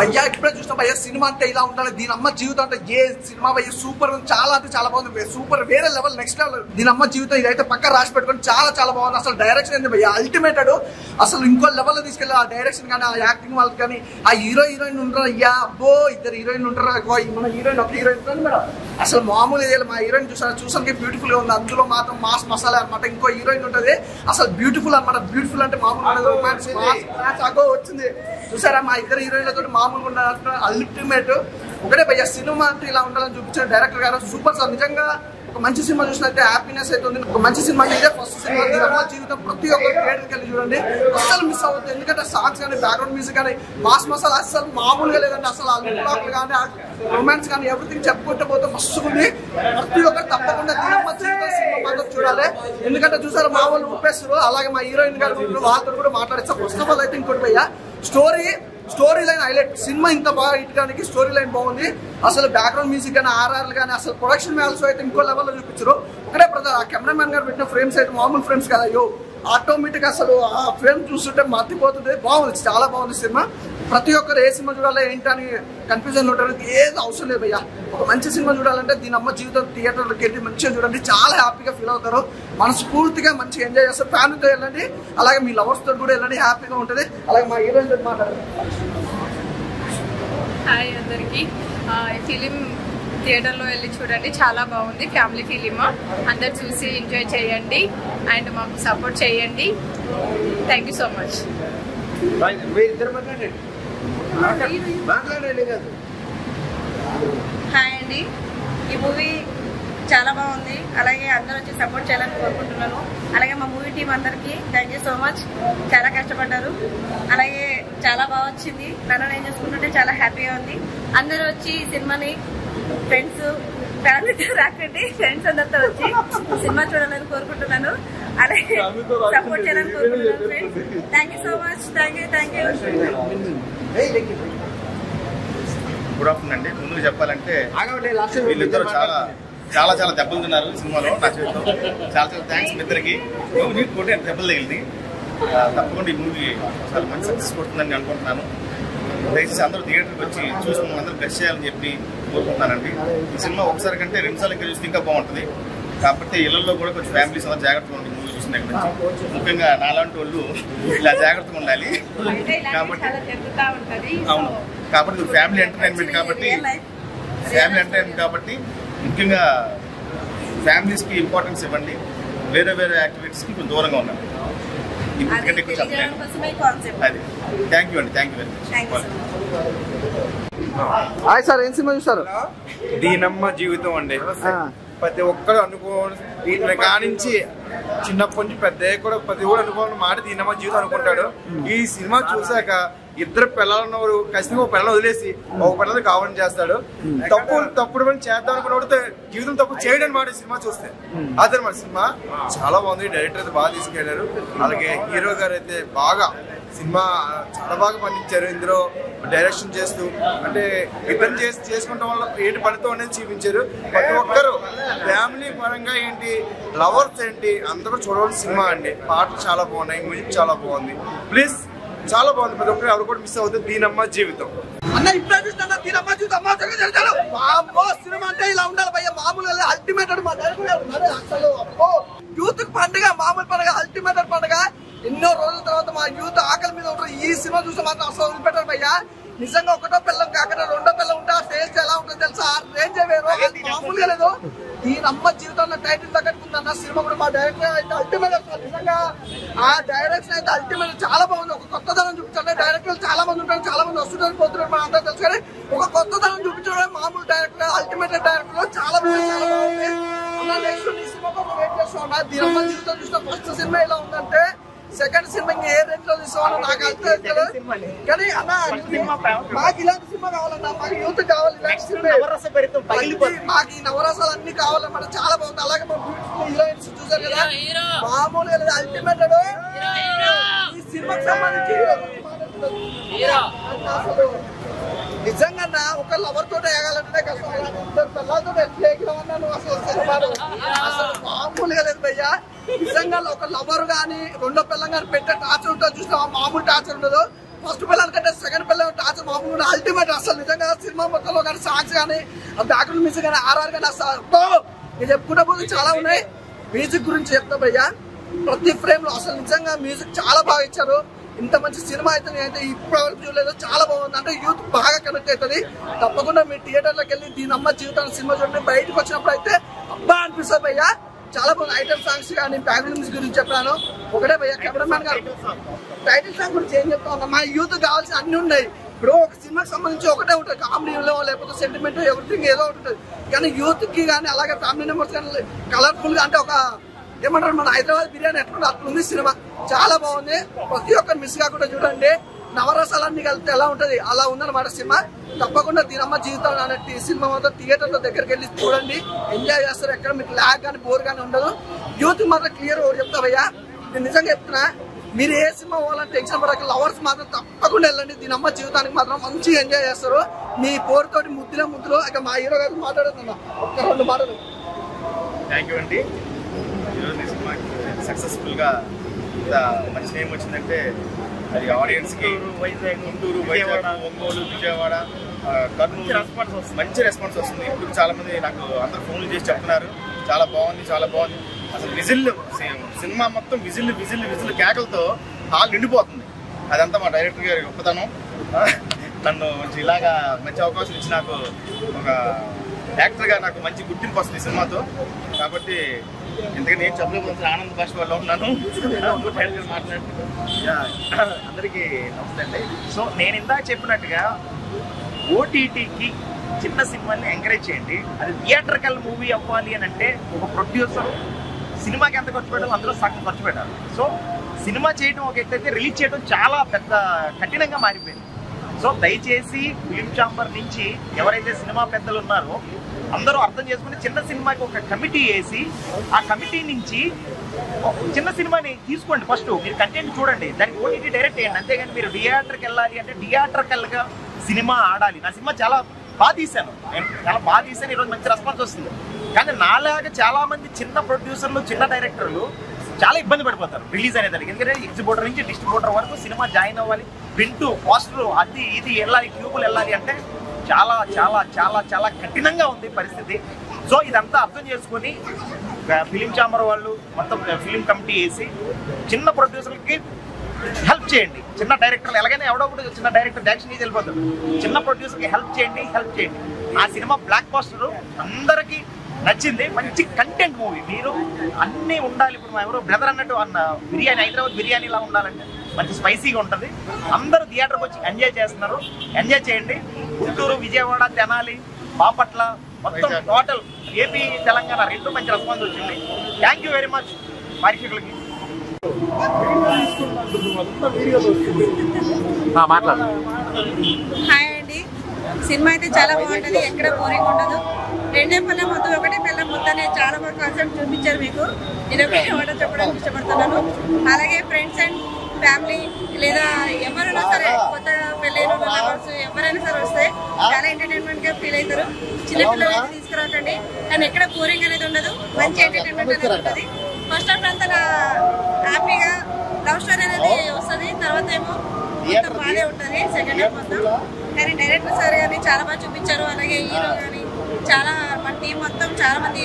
భయ్యా ఇప్పుడే చూసిన భయ్యా సినిమా అంటే ఇలా ఉండాలి, దీని అమ్మ జీవితం అంటే ఏ సినిమా భయ్య సూపర్, చాలా అంటే చాలా బాగుంది, సూపర్ వేరే లెవెల్, నెక్స్ట్ లెవెల్. దీని అమ్మ జీవితం ఇదైతే పక్క రాసి పెట్టుకొని చాలా చాలా బాగుంది. అసలు డైరెక్షన్ ఏంది భయ్య అల్టిమేటెడ్, అసలు ఇంకో లెవెల్లో తీసుకెళ్ళి ఆ డైరెక్షన్ కానీ ఆ యాక్టింగ్ వాళ్ళకి కానీ ఆ హీరోయిన్ ఉంటారు అయ్యా అబ్బో, ఇద్దరు హీరోయిన్ ఉంటారు, మన హీరోయిన్ ఒక హీరోయిన్ ఉంటుంది మేడం. అసలు మామూలు ఏదో మా హీరోయిన్ చూసానికి బ్యూటిఫుల్ గా ఉంది, అందులో మాత్రం మాస్ మసాలా అనమాట. ఇంకో హీరోయిన్ ఉంటుంది అసలు బ్యూటిఫుల్ అనమాట, బ్యూటిఫుల్ అంటే మామూలు వచ్చింది చూసారా. మా ఇద్దరు హీరోయిన్లతో మామూలుగా ఉండాలంటే అల్టిమేట్. ఒకటే భయ్య సినిమా అంటే ఇలా ఉండాలని చూపించిన డైరెక్టర్ గారు సూపర్ సార్. నిజంగా ఒక మంచి సినిమా చూసినట్టే హ్యాపీనెస్ అయితే ఉంది. ఒక మంచి సినిమా ఇదే ఫస్ట్ సినిమా, దీని జీవితం ప్రతి ఒక్క థియేటర్కి వెళ్ళి చూడండి, అస్సలు మిస్ అవుతుంది. ఎందుకంటే సాంగ్స్ కానీ బ్యాక్గ్రౌండ్ మ్యూజిక్ కానీ మాస్ మసాలా అస్సలు మామూలుగా లేదండి. అసలు ఆ లిప్లాక్లు కానీ రొమాన్స్ కానీ ఎవ్రీథింగ్ చెప్పుకుంటే పోతే మస్తు ఉంది. ప్రతి ఒక్కరు తప్పకుండా దీనమ్మ జీవితం సినిమా మాత్రం చూడాలి. ఎందుకంటే చూసారు మా వాళ్ళు ఊపేస్తారు, అలాగే మా హీరోయిన్ గారు వాళ్ళతో కూడా మాట్లాడేస్తారు. ఫస్ట్ ఆఫ్ ఆల్ అయితే ఇంకోటి భయ్య స్టోరీ లైన్ హైలైట్. సినిమా ఇంత బాగా ఇట్టడానికి స్టోరీ లైన్ బాగుంది. అసలు బ్యాక్గ్రౌండ్ మ్యూజిక్ కానీ ఆర్ఆర్లు కానీ అసలు ప్రొడక్షన్ వాల్యూస్ అయితే ఇంకో లెవెల్లో చూపించారు. ఒకటే బ్రదర్ ఆ కెమెరామెన్ గారు పెట్టిన ఫ్రేమ్స్ అయితే మామూలు ఫ్రేమ్స్ కదా, అయ్యో ఆటోమేటిక్ అసలు ఆ ఫ్రేమ్ చూస్తుంటే మర్చిపోతుంది. బాగుంది, చాలా బాగుంది సినిమా. ప్రతి ఒక్కరు ఏ సినిమా చూడాలి ఏంటని కన్ఫ్యూజన్ ఉంటారు, ఏది అవసరం లేదు భయ్య. ఒక మంచి సినిమా చూడాలంటే దీని అమ్మ జీవితం థియేటర్లోకి వెళ్ళి మంచిగా చూడండి, చాలా హ్యాపీగా ఫీల్ అవుతారు, మనస్ఫూర్తిగా మంచిగా ఎంజాయ్ చేస్తారు. ఫ్యామిలీతో వెళ్ళండి, అలాగే మీ లవర్స్ తో కూడా వెళ్ళండి, హ్యాపీగా ఉంటుంది. అలాగే మా హీరోయిన్ తో మాట్లాడండి. హాయ్ అందరికీ, ఈ ఫిలిం థియేటర్లో వెళ్ళి చూడండి, చాలా బాగుంది. ఫ్యామిలీ ఫిలిం, అందరు చూసి ఎంజాయ్ చేయండి అండ్ మాకు సపోర్ట్ చేయండి. Thank you so much. Hi అండి, ఈ మూవీ చాలా బాగుంది, అలాగే అందరూ వచ్చి సపోర్ట్ చేయాలని కోరుకుంటున్నాను. అలాగే మా మూవీ టీం అందరికీ థ్యాంక్ యూ సో మచ్, చాలా కష్టపడ్డారు, అలాగే చాలా బాగా వచ్చింది. నన్ను నేను చూసుకుంటుంటే చాలా హ్యాపీగా ఉంది. అందరూ వచ్చి సినిమాని ఫ్రెండ్స్ ఫ్యామిలీతో రాకండి, ఫ్రెండ్స్ అందరితో వచ్చి సినిమా చూడాలని కోరుకుంటున్నాను, అలాగే సపోర్ట్ చేయాలని కోరుకుంటున్నాను friends. Thank you so much, thank you. Good afternoon అండి. ముందుకు చెప్పాలంటే వీళ్ళిద్దరు చాలా చాలా దెబ్బలు తిన్నారు సినిమాలో. నా చేతిలో చాలా థ్యాంక్స్ మీ ఇద్దరికి. నీకు కూడా దెబ్బలు తగిలింది. తప్పకుండా ఈ మూవీ చాలా మంచి సక్సెస్ కొడుతుందని అనుకుంటున్నాను. దయచేసి అందరూ థియేటర్కి వచ్చి చూసి అందరూ బెస్ట్ చేయాలని చెప్పి కోరుకుంటున్నానండి. ఈ సినిమా ఒకసారి కంటే 2 సార్లు ఇంకా చూస్తే ఇంకా బాగుంటుంది. కాబట్టి ఇళ్లలో కూడా కొంచెం ఫ్యామిలీస్ అందరూ జాగ్రత్తగా ఉండి మూవీ చూసిన దగ్గర నుంచి, ముఖ్యంగా నాలాంటి వాళ్ళు ఇలా జాగ్రత్తగా ఉండాలి. కాబట్టి అవును, కాబట్టి ఫ్యామిలీ ఎంటర్టైన్మెంట్ కాబట్టి ముఖ్యంగా ఫ్యామిలీస్కి ఇంపార్టెన్స్ ఇవ్వండి, వేరే యాక్టివిటీస్కి కొంచెం దూరంగా ఉండాలి. అది థ్యాంక్ యూ అండి, thank you very much. Hi sir, ఏం సినిమా చూస్తారు? దీనమ్మ జీవితం అండి. ప్రతి ఒక్కరు అనుకోవాలి కానించి చిన్నప్పటి నుంచి పెద్ద కూడా ప్రతి కూడా అనుకోవాలని మాట దీనమ్మ జీవితం అనుకుంటాడు. ఈ సినిమా చూసాక ఇద్దరు పిల్లలున్నవారు ఖచ్చితంగా ఒక పిల్లలు వదిలేసి ఒక పిల్లలు కావాలని చేస్తాడు. తప్పుడు పని చేద్దాం అనుకున్నప్పుడు జీవితం తప్పు చేయడం మాట సినిమా చూస్తే అదనమాట. సినిమా చాలా బాగుంది, డైరెక్టర్ అయితే బాగా తీసుకెళ్లారు, అలాగే హీరో గారు అయితే బాగా సినిమా చాలా బాగా పండించారు. ఇందులో డైరెక్షన్ చేస్తూ అంటే ఇద్దరు చేసుకుంటాం వల్ల ఏంటి పనితో అనేది చూపించారు. ప్రతి ఒక్కరు ఫ్యామిలీ పరంగా ఏంటి, లవర్స్ ఏంటి అందరూ చూడవలసిన సినిమా అండి. పాటలు చాలా బాగున్నాయి, మ్యూజిక్ చాలా బాగుంది, ప్లీజ్ చాలా బాగుంది. ప్రతి ఒక్కరు ఎవరు కూడా మిస్ అవుతుంది. దీనమ్మ జీవితం అన్న ఇప్పుడే చూసిన దీనమ్మ జీవితం సినిమా అంటే ఇలా ఉండాలి భయ్య, మామూలు అల్టిమేట్ అసలు యూత్ పండుగ, మామూలు పండుగ, అల్టిమేట్ పండుగ. ఎన్నో రోజుల తర్వాత మా యూత్ ఆకలి మీద ఉంటారు. ఈ సినిమా చూస్తే మాత్రం అసలు వదిలిపెట్టారు భయ్యా. నిజంగా ఒకటో పిల్లం కాకుండా 2వ పిల్లం ఉంటే ఆ టేస్ట్ ఎలా ఉంటుంది తెలుసా, రేంజ్ వేరు, మామూలుగా లేదు. దీనమ్మ జీవితంలో టైటిల్ తగ్గట్టుకుందన్న సినిమా కూడా మా డైరెక్టర్ అయితే అల్టిమేట్. నిజంగా ఆ డైరెక్షన్ అయితే అల్టిమేట్, చాలా బాగుంది. ఒక కొత్తదనం చూపించాలి. డైరెక్టర్లు చాలా మంది ఉంటారు, చాలా మంది వస్తుంటారు పోతున్నారు, మన అందరూ తెలుసు. కానీ ఒక కొత్తదనం చూపించడం మామూలు డైరెక్టర్, అల్టిమేట్ డైరెక్టర్ చాలా బాగుంది. నెక్స్ట్ ఈ సినిమా కోసం వెయిట్ చేస్తా ఉన్నా. దీనమ్మ జీవితం చూసిన ఫస్ట్ సినిమా ఎలా ఉందంటే సెకండ్ సినిమా ఏ రేంజ్ లో తీసుకోవాలో నాకు అర్థం. కానీ అన్న మాకు ఇలాంటి సినిమా కావాలన్నా, మాకు యూత్ కావాలి, ఇలాంటి సినిమా మాకు ఈ నవరసాలు అన్ని కావాలన్నమాట. చాలా బాగుంది. అలాగే మా బ్యూటిఫుల్ హీరోయిన్స్ చూసారు కదా, మామూలుగా లేదు, అల్టిమేట్. ఈ సినిమాకి సంబంధించి అసలు నిజంగా ఒక లవర్ తోటి వేయాలంటే కష్టం, పిల్లలతో ఎట్లేమన్నాను అసలు సినిమాలు అసలు మామూలుగా లేదు భయ్యా. నిజంగా ఒక లవర్ గానీ 2వ పిల్లం గానీ పెట్టే టార్చర్ ఉంటుంది చూసినా, మామూలు టార్చర్ ఉండదు. ఫస్ట్ పిల్లల కంటే సెకండ్ పిల్లలు టార్చర్ మామూలు అల్టిమేట్. అసలు నిజంగా సినిమా మొత్తంలో కానీ సాంగ్స్ కానీ బ్యాక్గ్రౌండ్ మ్యూజిక్ కానీ ఆర్ఆర్ కానీ అసలు చెప్పుకుంటే పోతే చాలా ఉన్నాయి. మ్యూజిక్ గురించి చెప్తా భయ్యా, ప్రతి ఫ్రేమ్ లో అసలు నిజంగా మ్యూజిక్ చాలా బాగా ఇచ్చారు. ఇంత మంచి సినిమా అయితే నేనైతే ఇప్పటివరకు చూడలేదు. చాలా బాగుంది. అంటే యూత్ బాగా కనెక్ట్ అవుతుంది. తప్పకుండా మీ థియేటర్లోకి వెళ్ళి దీని అమ్మ జీవితాన్ని సినిమా చూడండి. బయటకు వచ్చినప్పుడు అయితే అబ్బా అనిపిస్తుంది భయ్యా. చాలా బాగుంది. ఐటమ్ సాంగ్స్ కానీ బ్యాక్గ్రౌండ్ మ్యూజిక్ గురించి చెప్పాను. ఒకటే భయ్యా కెమెరామ్యాన్ గారు టైటిల్ సాంగ్ గురించి ఏం చెప్తా ఉన్నా, మా యూత్ కావాల్సిన అన్ని ఉన్నాయి. ఇప్పుడు ఒక సినిమాకి సంబంధించి ఒకటే ఉంటుంది, కామెడీలో లేకపోతే సెంటిమెంట్ ఎవ్రీథింగ్ ఏదో ఒకటి ఉంటుంది. కానీ యూత్ కి కానీ అలాగే ఫ్యామిలీ మెంబర్స్ కానీ కలర్ఫుల్ గా అంటే ఒక ఏమంటారు మన హైదరాబాద్ బిర్యానీ ఎట్లా అట్లుంది సినిమా. చాలా బాగుంది. ప్రతి ఒక్కరు మిస్ కాకుండా చూడండి. నవరసాలన్నీ కలిపితే ఎలా ఉంటది అలా ఉందన్నమాట సినిమా. తప్పకుండా దీనమ్మ జీవితం అనే సినిమా మాత్రం థియేటర్ లో దగ్గరికి వెళ్ళి చూడండి. ఎంజాయ్ చేస్తారు. ఎక్కడ మీకు ల్యాగ్ కానీ బోర్ కానీ ఉండదు. యూత్ మాత్రం క్లియర్ చెప్తా భయ్యా, నేను నిజంగా చెప్తున్నా. మీరు ఏ సినిమా పోవాలని టెన్షన్ పడక లవర్స్ మాత్రం తప్పకుండా వెళ్ళండి. దీనమ్మ జీవితానికి మాత్రం మంచిగా ఎంజాయ్ చేస్తారు. మీ పోరుతోటి ముద్దులు ఇక మా హీరో గారు మాట్లాడుతున్నా ఒక్క 2 మాటలు. థ్యాంక్ యూ అండి. ఈరోజు సినిమా సక్సెస్ఫుల్ గా ఇంత మంచి నేమ్ వచ్చిందంటే అది ఆడియన్స్ కి గుంటూరు, వైజాగ్, ఒంగోలు, విజయవాడ, కర్నూలు మంచి రెస్పాన్స్ వస్తుంది. ఇప్పుడు చాలా మంది నాకు అందరు ఫోన్లు చేసి చెప్తున్నారు చాలా బాగుంది, చాలా బాగుంది. అసలు విజిల్ సినిమా మొత్తం విజిల్ కేకలతో హాల్ నిండిపోతుంది. అదంతా మా డైరెక్టర్ గారి గొప్పతనం. నన్ను ఇలాగా మంచి అవకాశం ఇచ్చి నాకు ఒక యాక్టర్గా నాకు మంచి గుర్తింపు వస్తుంది సినిమాతో. కాబట్టి ఎందుకంటే నేను చెప్పలేకపోతే ఆనంద భాషలో ఉన్నాను. అందరికీ నమస్తే అండి. సో నేను ఇందాక చెప్పినట్టుగా ఓటీటీకి చిన్న సినిమాని ఎంకరేజ్ చేయండి. అది థియేటర్కల్ మూవీ అవ్వాలి అని అంటే ఒక ప్రొడ్యూసర్ సినిమాకి ఎంత ఖర్చు పెట్టాలో అందులో సగం ఖర్చు పెట్టాలి. సో సినిమా చేయడం ఒక ఎత్తైతే రిలీజ్ చేయడం చాలా పెద్ద కఠినంగా మారిపోయింది. సో దయచేసి ఫిలిం ఛాంబర్ నుంచి ఎవరైతే సినిమా పెద్దలు ఉన్నారో అందరూ అర్థం చేసుకుని చిన్న సినిమాకి ఒక కమిటీ వేసి ఆ కమిటీ నుంచి చిన్న సినిమాని తీసుకోండి. ఫస్ట్ మీరు కంటెంట్ చూడండి, దానికి ఓటీటీ డైరెక్ట్ చేయండి. అంతేగాని మీరు థియేటర్కి వెళ్ళాలి అంటే థియేటర్కల్గా సినిమా ఆడాలి. నా సినిమా చాలా బాగా తీశాను, నేను చాలా బాగా తీశాను. ఈరోజు మంచి రెస్పాన్స్ వస్తుంది. కానీ నాలాగా చాలా మంది చిన్న ప్రొడ్యూసర్లు, చిన్న డైరెక్టర్లు చాలా ఇబ్బంది పడిపోతారు రిలీజ్ అనేదానికి. ఎందుకంటే ఎగ్జిబిటర్ నుంచి డిస్ట్రిబ్యూటర్ వరకు సినిమా జాయిన్ అవ్వాలి, ప్రింట్, పోస్టర్, అది ఇది వెళ్ళాలి, క్యూబులు వెళ్ళాలి అంటే చాలా చాలా చాలా చాలా కఠినంగా ఉంది పరిస్థితి. సో ఇదంతా అర్థం చేసుకొని ఫిలిం ఛాంబర్ వాళ్ళు మొత్తం ఫిలిం కమిటీ వేసి చిన్న ప్రొడ్యూసర్లకి హెల్ప్ చేయండి. చిన్న డైరెక్టర్లు ఎలాగైనా ఎవడో ఒకటి చిన్న డైరెక్టర్ డైరెక్షన్ తీసి వెళ్ళిపోతాడు. చిన్న ప్రొడ్యూసర్కి హెల్ప్ చేయండి. ఆ సినిమా బ్లాక్ బాస్టర్ అందరికీ నచ్చింది. మంచి కంటెంట్ మూవీ. మీరు అన్నీ ఉండాలి. ఇప్పుడు మా ఎవరో బ్రదర్ అన్నట్టు అన్న బిర్యానీ, హైదరాబాద్ బిర్యానీలా ఉండాలంటే మంచి స్పైసీగా ఉంటుంది. అందరూ థియేటర్కి వచ్చి ఎంజాయ్ చేస్తున్నారు. ఎంజాయ్ చేయండి. గుంటూరు, విజయవాడ, తెనాలి, బాపట్ల మొత్తం టోటల్ ఏపీ, తెలంగాణ 2 మంచి రెస్పాన్స్ వచ్చింది. థ్యాంక్ యూ వెరీ మచ్ ప్రేక్షకులకి. హాయ్ అండి. సినిమా అయితే చాలా బాగుంటుంది. ఎక్కడ బోరింగ్ ఉండదు. 2 పిల్లల మొత్తం 1 పిల్లల మొత్తాన్ని చాలా బాగా కాన్సెప్ట్ చూపించారు మీకు. నేను ఒకటే చెప్పడానికి ఇష్టపడుతున్నాను. అలాగే ఫ్రెండ్స్ అండ్ ఫ్యామిలీ లేదా ఎవరైనా సరే కొత్త పెళ్ళైన లవర్స్ ఎవరైనా సరే వస్తే చాలా ఎంటర్టైన్మెంట్ గా ఫీల్ అవుతారు. చిన్నపిల్లలు అయితే తీసుకురాకండి. కానీ ఎక్కడ బోరింగ్ అనేది ఉండదు. మంచి ఎంటర్టైన్మెంట్ అనేది ఉంటుంది. ఫస్ట్ హాఫ్ అంతా హ్యాపీగా లవ్ స్టోరీ అనేది వస్తుంది. తర్వాత ఏమో మొత్తం బాగానే ఉంటుంది సెకండ్ హాఫ్ మొత్తం. కానీ డైరెక్టర్ సార్ కానీ చాలా బాగా చూపించారు. అలాగే హీరో కానీ చాలా మన టీం మొత్తం చాలా మంది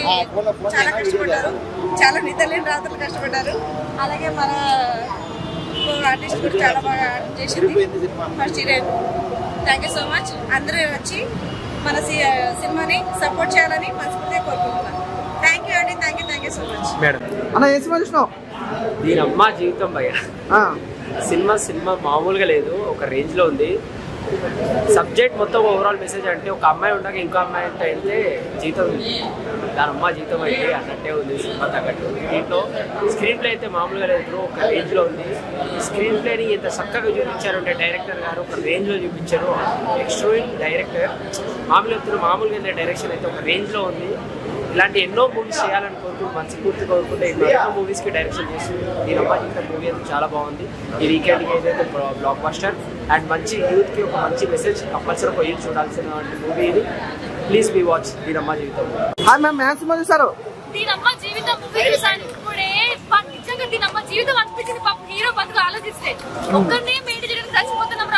చాలా కష్టపడ్డారు. చాలా నిద్రలేని రాత్రులు కష్టపడ్డారు. అలాగే మన ఆర్టిస్ట్ కూడా చాలా బాగా చేసింది first heroine. Thank you so much. అందరూ వచ్చి మన సినిమాని సపోర్ట్ చేయాలని మనస్ఫూర్తిగా కోరుకుంటున్నాను. థ్యాంక్ యూ అండి. Thank you so much. అన్న ఏ సినిమా చూసినావు? దీనమ్మ జీవితం భయ్య. సినిమా మామూలుగా లేదు, ఒక రేంజ్ లో ఉంది. సబ్జెక్ట్ మొత్తం ఓవరాల్ మెసేజ్ అంటే ఒక అమ్మాయి ఉండగా ఇంకో అమ్మాయి అంటే అయితే జీవితం, దాని అమ్మ జీవితం అయితే అన్నట్టే ఉంది సినిమా తగ్గట్టు. దీంట్లో స్క్రీన్ ప్లే అయితే మామూలుగా లేదు, ఒక రేంజ్లో ఉంది. స్క్రీన్ ప్లేని ఎంత చక్కగా చూపించారు అంటే డైరెక్టర్ గారు ఒక రేంజ్లో చూపించారు. ఎక్స్ట్రోయింగ్ డైరెక్టర్. మామూలుగా డైరెక్షన్ అయితే ఒక రేంజ్లో ఉంది. ఇలాంటి ఎన్నో మూవీస్ చేయాలని మనస్ఫూర్తి కోరుకుంటే ఎన్నో మూవీస్కి డైరెక్షన్ చేస్తుంది. దీని అమ్మ జీవితం మూవీ అయితే చాలా బాగుంది. ఈ వీకెండ్కి అయితే బ్లాక్ బస్టర్ అండ్ మంచి యూత్కి ఒక మంచి మెసేజ్ కంపల్సరీ పోయి చూడాల్సిన మూవీ ఇది. ప్లీజ్ బీ వాచ్ దీని అమ్మ జీవితం. దీనమ్మ జీవితం మూవీ చూసాను ఇప్పుడే. నిజంగా దీనమ్మ జీవితం అనిపించింది. పాప హీరో బతుకు ఆలోచిస్తే ఒక్కరినే మెయింటైన్ చేయడానికి చచ్చిపోతున్నాం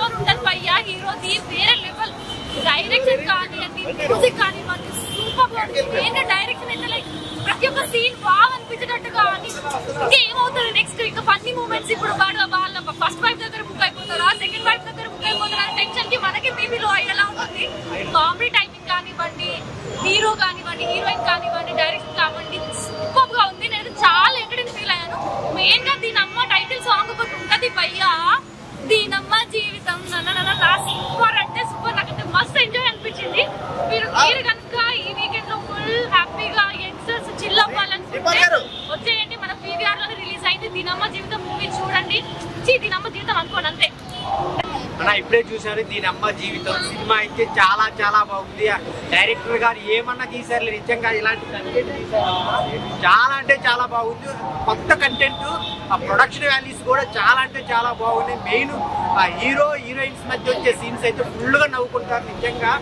సూపర్ ఉంటుంది భయ్యా. హీరోది వేరే లెవెల్, డైరెక్షన్ కానివ్వండి, మ్యూజిక్ కానివ్వండి సూపర్ బాగుంది. ఏంటంటే డైరెక్షన్ అయితే లైక్ ప్రతి ఒక్క సీన్ బాగా అనిపించేటట్టుగా అని. ఇంకా ఏమవుతుంది నెక్స్ట్, ఇంకా ఫన్నీ మూమెంట్స్. ఇప్పుడు వాళ్ళ ఫస్ట్ వైఫ్ దగ్గర బుక్ అయిపోతారా, సెకండ్ వైఫ్ దగ్గర బుక్ అయిపోతారా టెన్షన్ కి మనకి బీబీ లో అయ్యేలా ఉంటుంది. కామెడీ టైమింగ్ కానివ్వండి, హీరో కానివ్వండి, హీరోయిన్ కానివ్వండి, డైరెక్షన్ కానివ్వండి సూపర్ గా ఉంది. నేను చాలా ఎంటర్టైన్ ఫీల్ అయ్యాను. మెయిన్ గా దీనమ్మ టైటిల్ సాంగ్ ఒకటి ఉంటది భయ్యా, దీనమ్మ జీవితం సూపర్ అంటే సూపర్. నాకైతే మస్త్ ఎంజాయ్ అనిపించింది. మీరు కనుక ఈ వీకెండ్ లో ఫుల్ హ్యాపీగా యంగ్స్టర్స్ చిల్ అవ్వాలనుకుంటే వచ్చేయండి. మన పీవీఆర్ లోనే రిలీజ్ అయింది దీనమ్మ జీవితం మూవీ. చూడండి, దీనమ్మ జీవితం అనుకోండి అంతే. ఇప్పుడే చూసారు దీనమ్మ జీవితం సినిమా అయితే చాలా చాలా బాగుంది. డైరెక్టర్ గారు ఏమన్నా తీసారు నిజంగా, ఇలాంటి కంటెంట్ తీసారు చాలా అంటే చాలా బాగుంది. కొత్త కంటెంట్, ఆ ప్రొడక్షన్ వాల్యూస్ కూడా చాలా అంటే చాలా బాగున్నాయి. మెయిన్ ఆ హీరో హీరోయిన్స్ మధ్య వచ్చే సీన్స్ అయితే ఫుల్గా నవ్వుకుంటారు. నిజంగా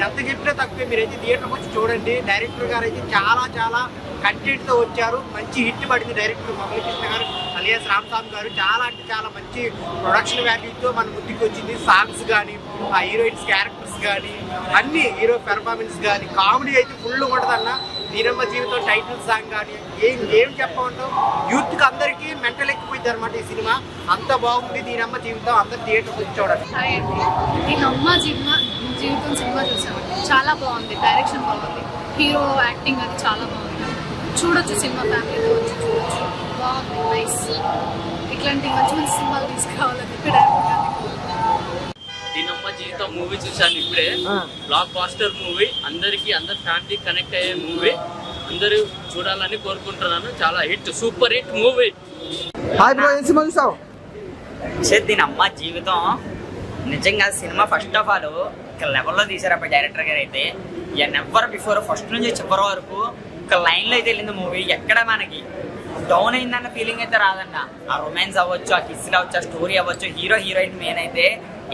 ఎంత చెప్పినా తక్కువే. మీరైతే థియేటర్కి వచ్చి చూడండి. డైరెక్టర్ గారు అయితే చాలా చాలా కంటెంట్ తో వచ్చారు. మంచి హిట్ పడింది. డైరెక్టర్ మురళీకృష్ణ గారు అలియాస్ రామస్వామి గారు చాలా అంటే చాలా మంచి ప్రొడక్షన్ వాల్యూతో మన ముందుకు వచ్చింది. సాంగ్స్ కానీ, ఆ హీరోయిన్స్ క్యారెక్టర్స్ కానీ, అన్ని హీరో పెర్ఫార్మెన్స్ కానీ, కామెడీ అయితే ఫుల్ ఉంటుందన్న. దీనమ్మ జీవితం టైటిల్ సాంగ్ కానీ ఏం చెప్పమంటాం, యూత్ కి అందరికీ మెంటల్ ఎక్కిపోయింది అనమాట ఈ సినిమా. అంత బాగుంది దీనమ్మ జీవితం. అందరు థియేటర్కి వచ్చి చూడండి. దీనమ్మ జీవితం సినిమా చూసామండి, చాలా బాగుంది. డైరెక్షన్ బాగుంది, హీరో యాక్టింగ్ అది చాలా బాగుంది. చూడొచ్చు, సినిమా ఫ్యామిలీతో వచ్చి చూడొచ్చు. బాగుంది, నైస్. ఇట్లాంటి మంచి మంచి సినిమాలు తీసుకురావాలని చెప్పి దీనమ్మ జీవితం మూవీ చూసాను ఇప్పుడే. బ్లాక్ బాస్టర్ మూవీ, అందరి ఫ్యామిలీ కనెక్ట్ అయ్యే మూవీ. అందరూ చూడాలని కోరుకుంటున్నాను. చాలా hit, super hit movie. Hi bro, ఏం సినిమా చూసావు? దీనమ్మ జీవితం నిజంగా సినిమా ఫస్ట్ ఆఫ్ ఆల్ ఒక లెవెల్లో తీసారు అప్పుడు డైరెక్టర్ గారు అయితే. నెవర్ బిఫోర్ ఫస్ట్ నుంచి చివరి వరకు ఒక లైన్లో అయితే వెళ్ళింది మూవీ. ఎక్కడ మనకి డౌన్ అయిందన్న ఫీలింగ్ అయితే రాదన్న. ఆ రొమాన్స్ అవ్వచ్చు, ఆ కిస్సులు అవ్వచ్చు, ఆ స్టోరీ అవ్వచ్చు, హీరో హీరోయిన్ మెయిన్ అయితే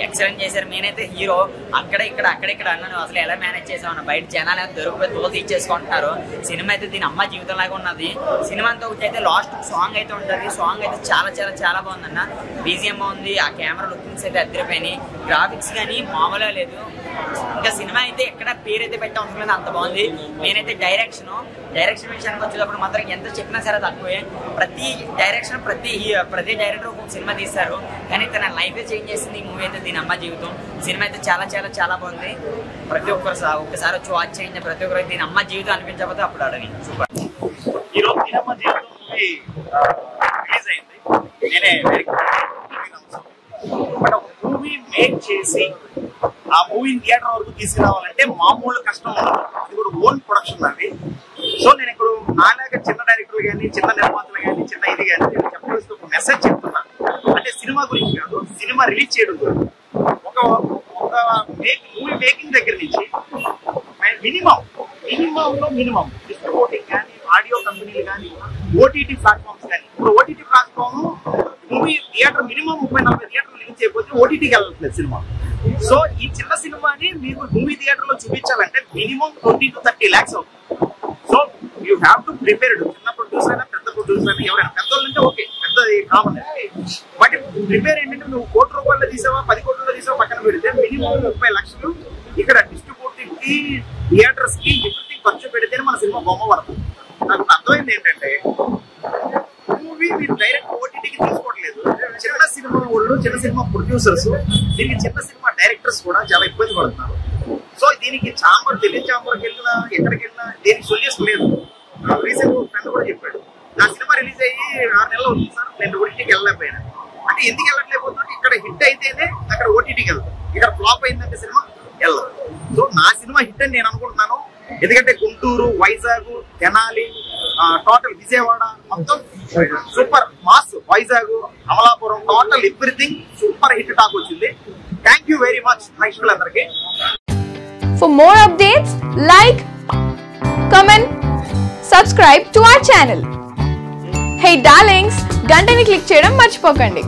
ఎక్సలెంట్ చేశారు. మెయిన్ అయితే హీరో అక్కడిక్కడ అన్నాను అసలు ఎలా మేనేజ్ చేసామన్న. బయట జనాలు దొరికిపోయి తోలు తీసేసుకుంటున్నారు. సినిమా అయితే దీని అమ్మ జీవితం లాగా ఉన్నది. సినిమా అంతా ఒకటి అయితే లాస్ట్ సాంగ్ అయితే ఉంటుంది. సాంగ్ అయితే చాలా చాలా చాలా బాగుందన్న. బీజిఎం బాగుంది, ఆ కెమెరా లుకింగ్స్ అయితే అద్దరిపోయినాయి. గ్రాఫిక్స్ కానీ మామూలుగా లేదు. ఇంకా సినిమా అయితే ఎక్కడ పేరు అయితే పెట్టా ఉంటుంది, అంత బాగుంది. నేనైతే డైరెక్షన్ విషయానికి వచ్చేటప్పుడు మాత్రం ఎంత చెప్పినా సరే తక్కువే. ప్రతి డైరెక్టర్ ఒక సినిమా తీస్తారు, కానీ తన లైఫ్ చేంజ్ చేసింది ఈ మూవీ అయితే దీనమ్మ జీవితం. సినిమా అయితే చాలా చాలా చాలా బాగుంది. ప్రతి ఒక్కసారి వచ్చి వాచ్ చేయండి. ప్రతి ఒక్కరు దీనమ్మ జీవితం అనిపించకపోతే అప్పుడు అడగండి. సూపర్. ఈరోజు దీనమ్మ జీవితం మూవీ రిలీజ్ అయింది. నేనే బట్ ఒక మూవీ మేక్ చేసి ఆ మూవీని థియేటర్ వరకు తీసుకురావాలంటే మామూలు కష్టం. ఇది కూడా ఓన్ ప్రొడక్షన్ అది. సో నేను ఇప్పుడు నాలాగా చిన్న డైరెక్టర్లు కానీ, చిన్న నిర్మాతలు కానీ, చిన్న ఇది కానీ నేను చెప్పవలసిన ఒక మెసేజ్ చెప్తున్నా. అంటే సినిమా గురించి కాదు, సినిమా రిలీజ్ చేయడం గురించి. ఒక మూవీ మేకింగ్ దగ్గర నుంచి మినిమం డిస్ట్రిబ్యూటింగ్ కానీ, ఆడియో కంపెనీలు కానీ, ఓటీటీ ప్లాట్ఫామ్స్ కానీ. ఇప్పుడు OTT platform movie theatre minimum 30-40 థియేటర్లు రిలీజ్ చేయకపోతే ఓటీటీకి వెళ్ళట్లేదు సినిమా. సో ఈ చిన్న సినిమాని మీకు మూవీ థియేటర్ లో చూపించాలంటే మినిమం 20 to 30 lakhs అవుతుంది. So you have to prepared. చిన్న ప్రొడ్యూసర్ అయినా పెద్ద ప్రొడ్యూసర్ అయినా ఎవరైనా, పెద్దోళ్ళు అంటే ఓకే, పెద్దది కామన్. బట్ ప్రిపేర్ ఏంటంటే నువ్వు 1 కోటి రూపాయలు తీసావా 10 కోట్లలో తీసావా పక్కన పెడితే మినిమం 30 లక్షలు ఇక్కడ డిస్ట్రిబ్యూటింగ్ కి, థియేటర్స్ కి ఎవ్రీథింగ్ ఖర్చు పెడితేనే మన సినిమా బొమ్మ పడుతుంది. నాకు అర్థమైంది ఏంటంటే మూవీ మీరు డైరెక్ట్ ఓటీటీకి తీసుకోవట్లేదు. చిన్న సినిమా వాళ్ళు, చిన్న సినిమా ప్రొడ్యూసర్స్, దీనికి చిన్న సినిమా డైరెక్టర్స్ కూడా చాలా ఇబ్బంది పడుతున్నారు. సో దీనికి ఢిల్లీ చాంబర్కి వెళ్ళినా, ఎక్కడికి వెళ్ళినా దీనికి సొల్యూషన్ లేదు. రీసెంట్ ఫ్రెండ్ కూడా చెప్పాడు, నా సినిమా రిలీజ్ అయ్యి 6 నెలలు అవుతుంది సార్, నేను ఓటీటీకి వెళ్ళలేకపోయినా. అంటే ఎందుకు వెళ్ళట్లేకపోతుంటే ఇక్కడ హిట్ అయితేనే అక్కడ ఓటీటీకి వెళ్తాం, ఇక్కడ ఫ్లాప్ అయిందంటే సినిమా వెళ్ళదు. సో నా సినిమా హిట్ అని నేను అనుకుంటున్నాను. ఎందుకంటే గుంటూరు, వైజాగ్, తెనాలి, టోటల్ విజయవాడ మొత్తం super mass, Vizag, Amalapuram total everything super hit talk వచ్చింది. థ్యాంక్ యూ వెరీ మచ్ ప్రేక్షకులందరికీ. For more updates, like, comment, subscribe to our channel. Hey darlings, గంటని click చేయడం మర్చిపోకండి.